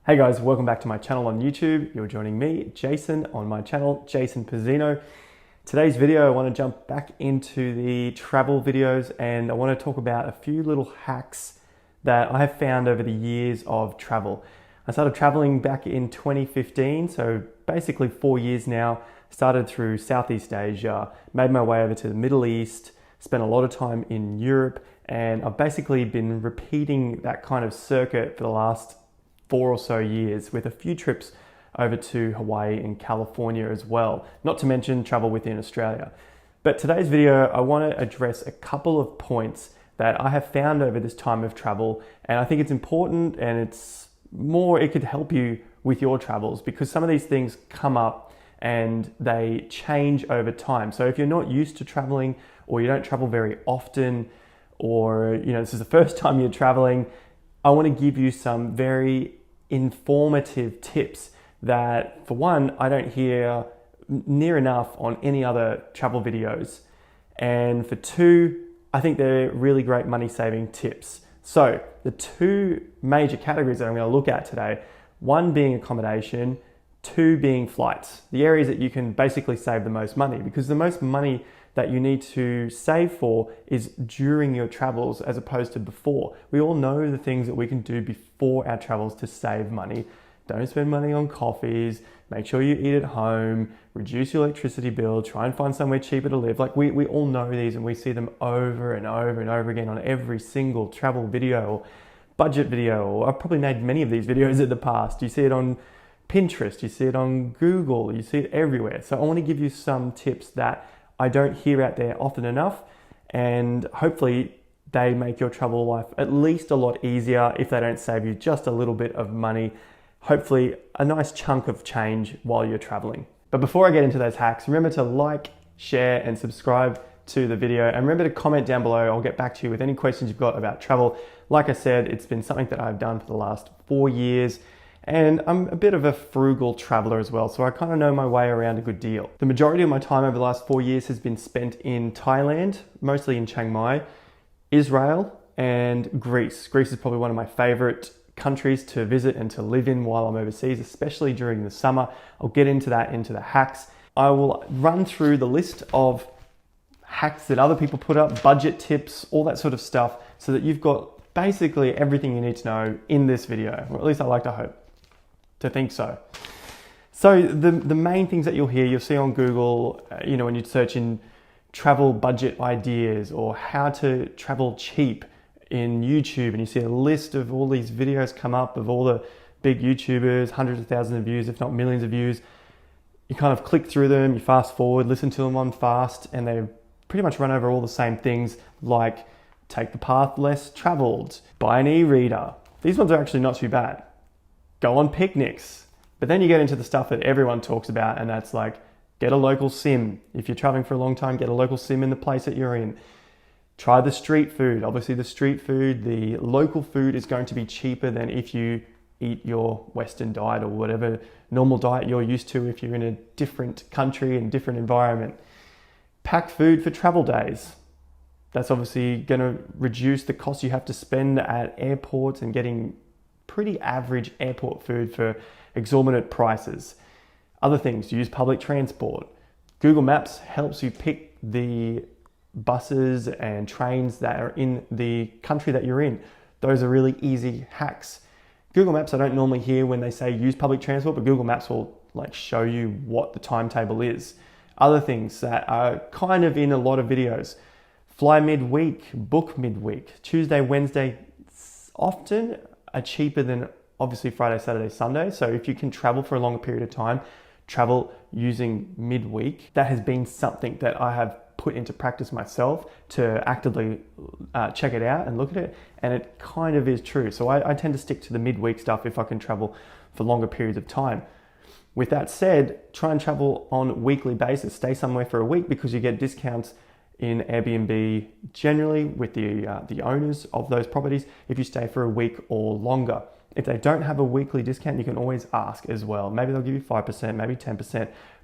Hey guys, welcome back to my channel on YouTube. You're joining me, Jason, on my channel, Jason Pizzino. Today's video, I want to jump back into the travel videos and I want to talk about a few little hacks that I have found over the years of travel. I started traveling back in 2015, so basically 4 years now. Started through Southeast Asia, made my way over to the Middle East, spent a lot of time in Europe, and I've basically been repeating that kind of circuit for the last 4 or so years with a few trips over to Hawaii and California as well, not to mention travel within Australia. But today's video, I want to address a couple of points that I have found over this time of travel, and I think it's important and it could help you with your travels because some of these things come up and they change over time. So if you're not used to traveling or you don't travel very often, or this is the first time you're traveling, I want to give you some very informative tips that, for one, I don't hear near enough on any other travel videos, and for two, I think they're really great money-saving tips. So the two major categories that I'm going to look at today, one being accommodation, two being flights, the areas that you can basically save the most money, because the most money that you need to save for is during your travels as opposed to before. We all know the things that we can do before our travels to save money. Don't spend money on coffees, make sure you eat at home, reduce your electricity bill, try and find somewhere cheaper to live. Like we all know these and we see them over and over and over again on every single travel video or budget video, or I've probably made many of these videos in the past. You see it on Pinterest, you see it on Google, you see it everywhere. So I want to give you some tips that I don't hear out there often enough, and hopefully they make your travel life at least a lot easier if they don't save you just a little bit of money, hopefully a nice chunk of change while you're traveling. But before I get into those hacks, remember to like, share and subscribe to the video, and remember to comment down below. I'll get back to you with any questions you've got about travel. Like I said, it's been something that I've done for the last 4 years. And I'm a bit of a frugal traveler as well, so I kind of know my way around a good deal. The majority of my time over the last 4 years has been spent in Thailand, mostly in Chiang Mai, Israel, and Greece. Greece is probably one of my favorite countries to visit and to live in while I'm overseas, especially during the summer. I'll get into the hacks. I will run through the list of hacks that other people put up, budget tips, all that sort of stuff, so that you've got basically everything you need to know in this video, or at least I like to hope to think so. So the main things that you'll see on Google, when you search in travel budget ideas or how to travel cheap in YouTube, and you see a list of all these videos come up of all the big YouTubers, hundreds of thousands of views, if not millions of views. You kind of click through them, you fast forward, listen to them on fast, and they pretty much run over all the same things, like take the path less traveled, buy an e-reader. These ones are actually not too bad. Go on picnics. But then you get into the stuff that everyone talks about, and that's like, get a local sim. If you're traveling for a long time, get a local sim in the place that you're in. Try the street food. Obviously the local food is going to be cheaper than if you eat your Western diet or whatever normal diet you're used to if you're in a different country and different environment. Pack food for travel days. That's obviously going to reduce the cost you have to spend at airports and getting pretty average airport food for exorbitant prices. Other things, use public transport. Google Maps helps you pick the buses and trains that are in the country that you're in. Those are really easy hacks. Google Maps, I don't normally hear when they say use public transport, but Google Maps will show you what the timetable is. Other things that are kind of in a lot of videos. Fly midweek, book midweek. Tuesday, Wednesday often are cheaper than obviously Friday, Saturday, Sunday. So if you can travel for a longer period of time, travel using midweek. That has been something that I have put into practice myself to actively check it out and look at it. And it kind of is true. So I tend to stick to the midweek stuff if I can travel for longer periods of time. With that said, try and travel on a weekly basis. Stay somewhere for a week because you get discounts in Airbnb generally with the owners of those properties if you stay for a week or longer. If they don't have a weekly discount, you can always ask as well. Maybe they'll give you 5%, maybe 10%,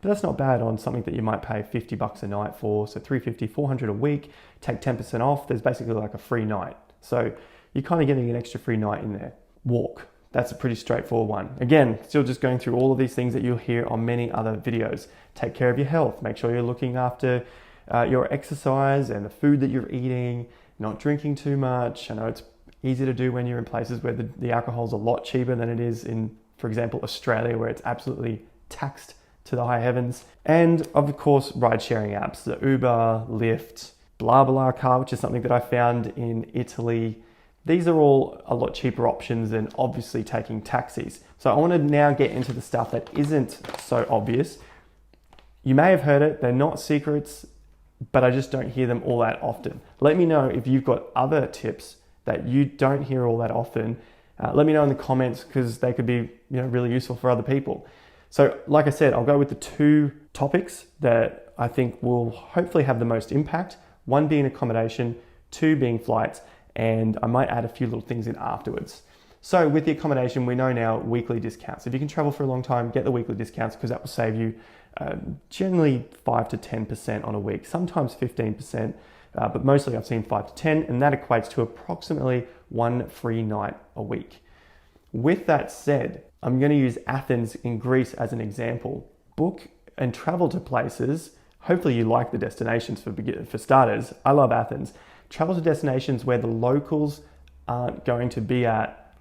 but that's not bad on something that you might pay $50 a night for. So $350, $400 a week, take 10% off. There's basically like a free night. So you're kind of getting an extra free night in there. Walk. That's a pretty straightforward one. Again, still just going through all of these things that you'll hear on many other videos. Take care of your health. Make sure you're looking after your exercise and the food that you're eating, not drinking too much. I know it's easy to do when you're in places where the alcohol's a lot cheaper than it is in, for example, Australia, where it's absolutely taxed to the high heavens. And of course, ride sharing apps, the Uber, Lyft, BlaBlaCar, which is something that I found in Italy. These are all a lot cheaper options than obviously taking taxis. So I want to now get into the stuff that isn't so obvious. You may have heard it, they're not secrets, but I just don't hear them all that often. Let me know if you've got other tips that you don't hear all that often. Let me know in the comments, because they could be really useful for other people. So like I said, I'll go with the two topics that I think will hopefully have the most impact. One being accommodation, two being flights, and I might add a few little things in afterwards. So with the accommodation, we know now weekly discounts. If you can travel for a long time, get the weekly discounts, because that will save you generally 5 to 10% on a week, sometimes 15%, but mostly I've seen 5 to 10, and that equates to approximately one free night a week. With that said, I'm going to use Athens in Greece as an example. Book and travel to places. Hopefully you like the destinations for starters. I love Athens. Travel to destinations where the locals aren't going to be at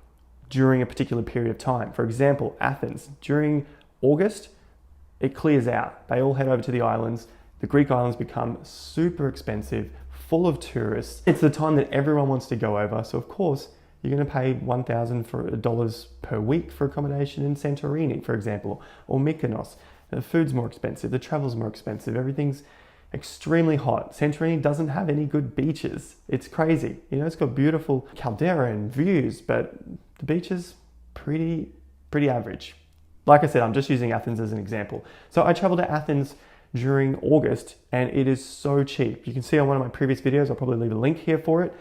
during a particular period of time. For example, Athens, during August, it clears out. They all head over to the islands. The Greek islands become super expensive, full of tourists. It's the time that everyone wants to go over. So of course, you're going to pay $1,000 per week for accommodation in Santorini, for example, or Mykonos. The food's more expensive, the travel's more expensive, everything's extremely hot. Santorini doesn't have any good beaches. It's crazy. It's got beautiful caldera and views, but the beach is pretty average. Like I said, I'm just using Athens as an example. So I traveled to Athens during August, and it is so cheap. You can see on one of my previous videos, I'll probably leave a link here for it.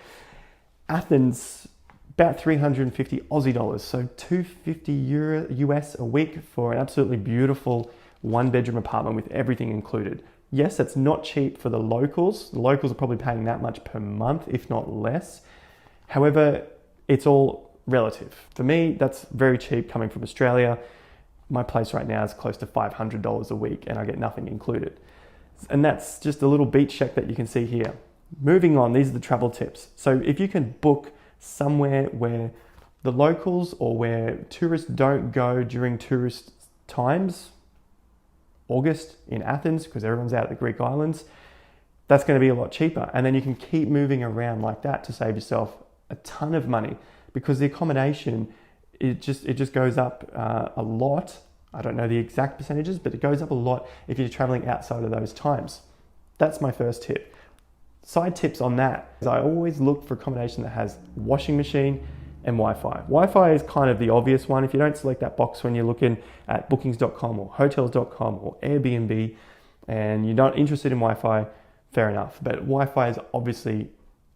Athens, about 350 Aussie dollars, so €250 US a week for an absolutely beautiful one-bedroom apartment with everything included. Yes, that's not cheap for the locals. The locals are probably paying that much per month, if not less. However, it's all relative. For me, that's very cheap coming from Australia. My place right now is close to $500 a week, and I get nothing included. And that's just a little beach shack that you can see here. Moving on, these are the travel tips. So if you can book somewhere where the locals or where tourists don't go during tourist times, August in Athens, because everyone's out at the Greek islands, that's going to be a lot cheaper. And then you can keep moving around like that to save yourself a ton of money, because the accommodation, it just goes up a lot. I don't know the exact percentages, but it goes up a lot if you're traveling outside of those times. That's my first tip. Side tips on that is I always look for accommodation that has washing machine and Wi-Fi. Wi-Fi is kind of the obvious one. If you don't select that box when you're looking at bookings.com or hotels.com or Airbnb and you're not interested in Wi-Fi, fair enough. But Wi-Fi is obviously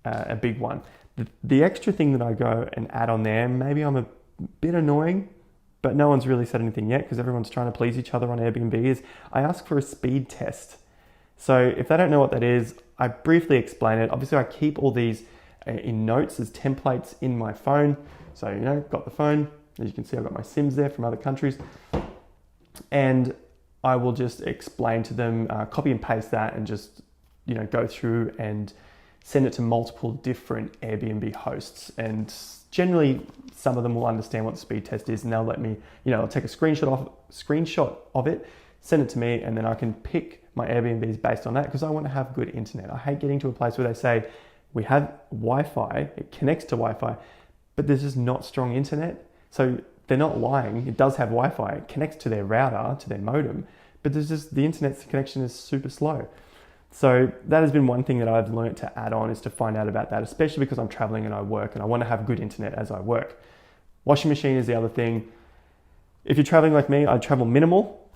a big one. The extra thing that I go and add on there, maybe I'm a bit annoying, but no one's really said anything yet because everyone's trying to please each other on Airbnb, is I ask for a speed test. So if they don't know what that is, I briefly explain it. Obviously I keep all these in notes as templates in my phone. So, got the phone. As you can see, I've got my Sims there from other countries. And I will just explain to them, copy and paste that and just, go through and send it to multiple different Airbnb hosts. And generally, some of them will understand what the speed test is and they'll let me, I'll take a screenshot of it, send it to me, and then I can pick my Airbnbs based on that because I want to have good internet. I hate getting to a place where they say, we have Wi-Fi, it connects to Wi-Fi, but there's just not strong internet. So they're not lying. It does have Wi-Fi, it connects to their router, to their modem, but the internet connection is super slow. So that has been one thing that I've learned to add on, is to find out about that, especially because I'm traveling and I work and I want to have good internet as I work. Washing machine is the other thing. If you're traveling like me, I travel minimal,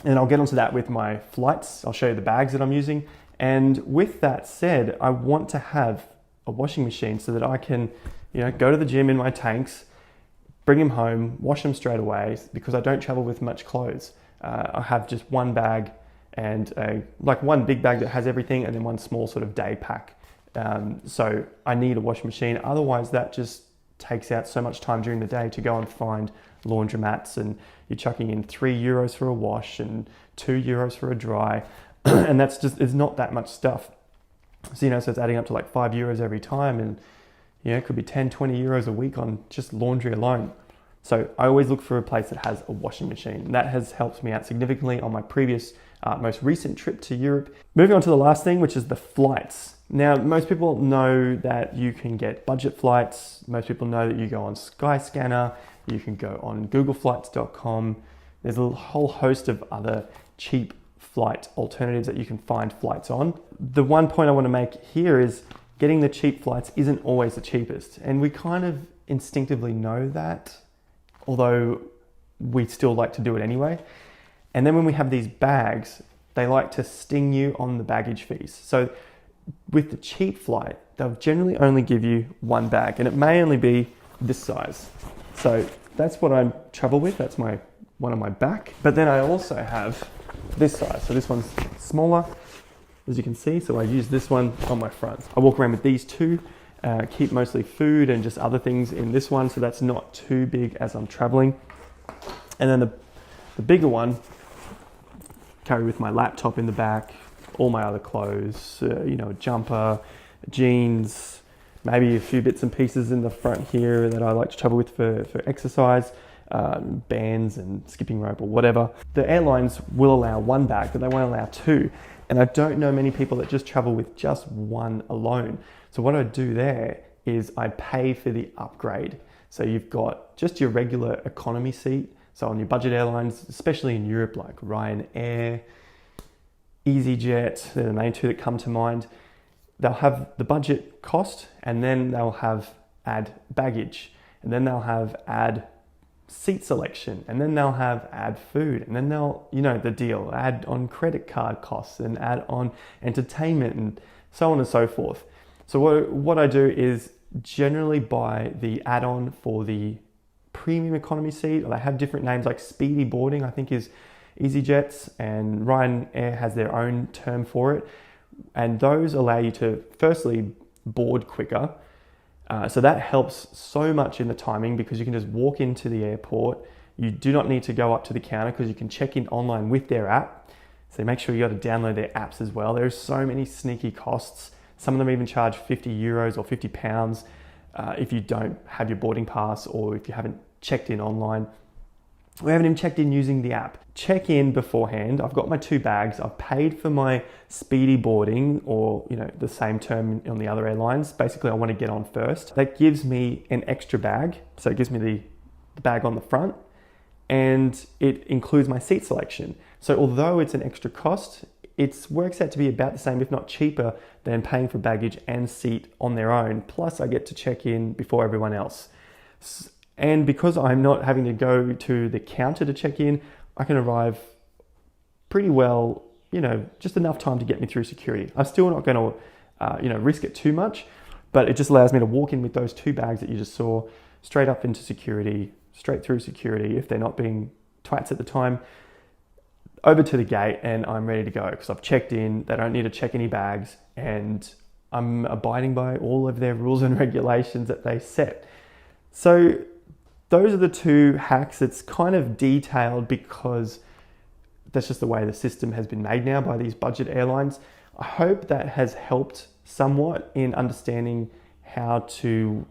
and I'll get onto that with my flights. I'll show you the bags that I'm using. And with that said, I want to have a washing machine so that I can, go to the gym in my tanks, bring them home, wash them straight away, because I don't travel with much clothes. I have just one bag and one big bag that has everything, and then one small sort of day pack. So I need a washing machine. Otherwise, that just takes out so much time during the day to go and find laundromats, and you're chucking in €3 for a wash and €2 for a dry. And that's just, it's not that much stuff. So, so it's adding up to like €5 every time, and it could be 10, 20 euros a week on just laundry alone. So I always look for a place that has a washing machine. That has helped me out significantly on my previous, most recent trip to Europe. Moving on to the last thing, which is the flights. Now, most people know that you can get budget flights. Most people know that you go on Skyscanner, you can go on googleflights.com. There's a whole host of other cheap flight alternatives that you can find flights on. The one point I want to make here is getting the cheap flights isn't always the cheapest. And we kind of instinctively know that, although we still like to do it anyway. And then when we have these bags, they like to sting you on the baggage fees. So with the cheap flight, they'll generally only give you one bag, and it may only be this size. So that's what I travel with. That's one on my back. But then I also have this size. So this one's smaller, as you can see. So I use this one on my front. I walk around with these two, keep mostly food and just other things in this one. So that's not too big as I'm traveling. And then the bigger one, carry with my laptop in the back, all my other clothes, a jumper, jeans, maybe a few bits and pieces in the front here that I like to travel with for exercise, bands and skipping rope or whatever. The airlines will allow one bag, but they won't allow two. And I don't know many people that just travel with just one alone. So what I do there is I pay for the upgrade. So you've got just your regular economy seat. So on your budget airlines, especially in Europe, like Ryanair, EasyJet, they're the main two that come to mind. They'll have the budget cost, and then they'll add baggage, and then they'll add seat selection, and then they'll add food, and then they'll, the deal, add on credit card costs and add on entertainment and so on and so forth. So what I do is generally buy the add-on for the premium economy seat, or they have different names like speedy boarding, I think is EasyJet's, and Ryanair has their own term for it. And those allow you to firstly board quicker. So that helps so much in the timing, because you can just walk into the airport. You do not need to go up to the counter because you can check in online with their app. So make sure you got to download their apps as well. There's so many sneaky costs. Some of them even charge €50 or £50 if you don't have your boarding pass, or if you haven't checked in online. We haven't even checked in using the app. Check in beforehand. I've got my two bags. I've paid for my speedy boarding, or the same term on the other airlines. Basically, I want to get on first. That gives me an extra bag. So it gives me the bag on the front, and it includes my seat selection. So although it's an extra cost, it works out to be about the same, if not cheaper, than paying for baggage and seat on their own. Plus, I get to check in before everyone else. And because I'm not having to go to the counter to check in, I can arrive pretty well, just enough time to get me through security. I'm still not going to, risk it too much, but it just allows me to walk in with those two bags that you just saw, straight up into security, straight through security, if they're not being twats at the time, over to the gate, and I'm ready to go because I've checked in. They don't need to check any bags, and I'm abiding by all of their rules and regulations that they set. So those are the two hacks. It's kind of detailed because that's just the way the system has been made now by these budget airlines. I hope that has helped somewhat in understanding how to,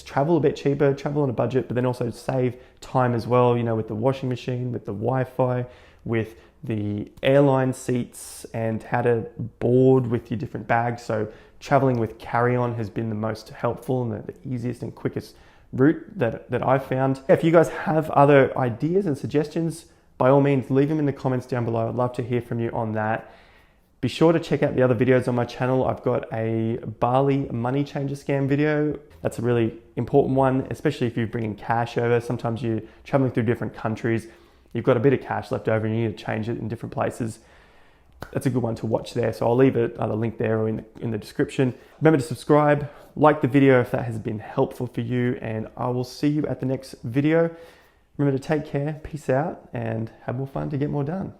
travel a bit cheaper, travel on a budget, but then also save time as well, with the washing machine, with the Wi-Fi, with the airline seats, and how to board with your different bags. So traveling with carry-on has been the most helpful and the easiest and quickest route that I've found. If you guys have other ideas and suggestions, by all means, leave them in the comments down below. I'd love to hear from you on that. Be sure to check out the other videos on my channel. I've got a Bali money changer scam video. That's a really important one, especially if you're bringing cash over. Sometimes you're traveling through different countries. You've got a bit of cash left over and you need to change it in different places. That's a good one to watch there. So I'll leave a link there or in the description. Remember to subscribe, like the video if that has been helpful for you, and I will see you at the next video. Remember to take care, peace out, and have more fun to get more done.